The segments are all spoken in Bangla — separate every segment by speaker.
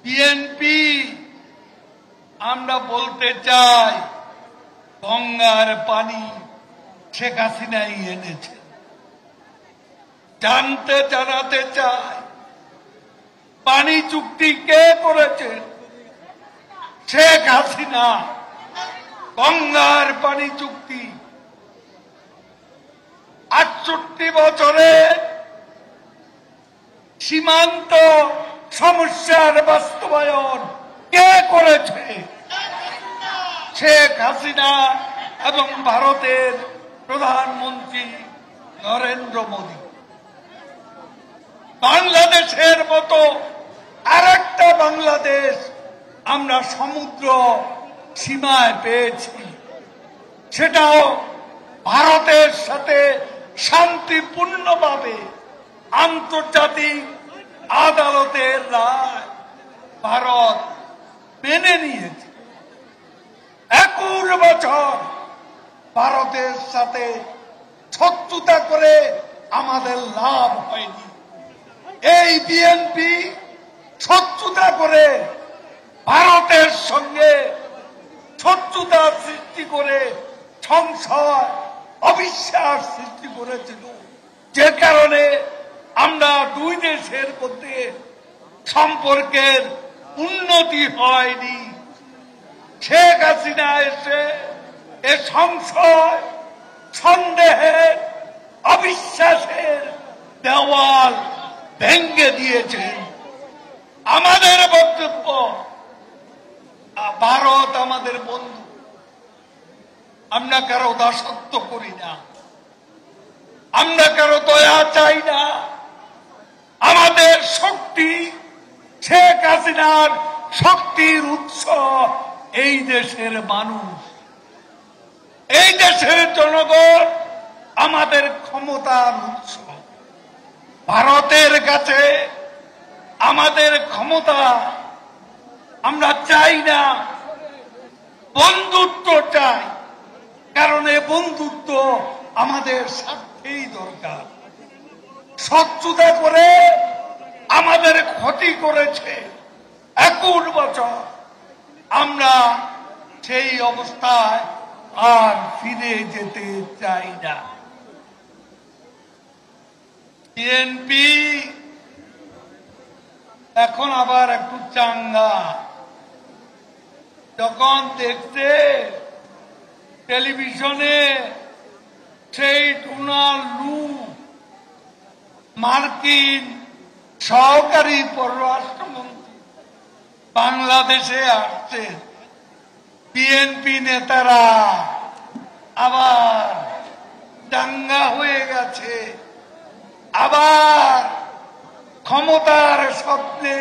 Speaker 1: বিএনপি আমরা বলতে চাই গঙ্গার পানি শেখ হাসিনাই এনেছে। জানাতে চাই পানি চুক্তি কে করেছে? শেখ হাসিনা। গঙ্গার পানি চুক্তি 68 বছরে সীমান্ত সমস্যার বাস্তবায়ন কে করেছে? শেখ হাসিনা এবং ভারতের প্রধানমন্ত্রী নরেন্দ্র মোদী। বাংলাদেশের মতো আরেকটা বাংলাদেশ আমরা সমুদ্র সীমায় পেয়েছি, সেটাও ভারতের সাথে শান্তিপূর্ণভাবে আন্তর্জাতিক আদালতের রায় ভারত মেনে নিয়েছে। 21 বছর ভারতের সাথে শত্রুতা করে আমাদের লাভ হয়নি। এই বিএনপি শত্রুতা করে ভারতের সঙ্গে শত্রুতা সৃষ্টি করে সংশয় অবিশ্বাস সৃষ্টি করেছিল, যে কারণে আমরা দুই দেশের মধ্যে সম্পর্কের উন্নতি হয়নি। শেখ হাসিনা এসে এ সংশয় সন্দেহের অবিশ্বাসের দেওয়াল ভেঙে দিয়েছেন। আমাদের বক্তব্য, ভারত আমাদের বন্ধু, আমরা কারো দাসত্ব করি না, আমরা কারো দয়া চাই না। আমাদের শক্তি, শেখ হাসিনার শক্তির উৎস এই দেশের মানুষ, এই দেশের জনগণ আমাদের ক্ষমতার উৎস। ভারতের কাছে আমাদের ক্ষমতা আমরা চাই না, বন্ধুত্ব চাই, কারণ এই বন্ধুত্ব আমাদের স্বার্থেই দরকার। শত্রুতা করে আমাদের ক্ষতি করেছে 21 বছর। আমরা সেই অবস্থায় আর ফিরে যেতে চাই না। বিএনপি এখন আবার একটু চাঙ্গা। যখন দেখতে টেলিভিশনে সেই ডোনাল্ড লু মার্কিন সহকারী পররাষ্ট্রমন্ত্রী বাংলাদেশে আসছে, বিএনপি নেতারা আবার দাঙ্গা হয়ে গেছে, আবার ক্ষমতার স্বপ্নে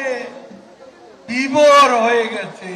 Speaker 1: বিভোর হয়ে গেছে।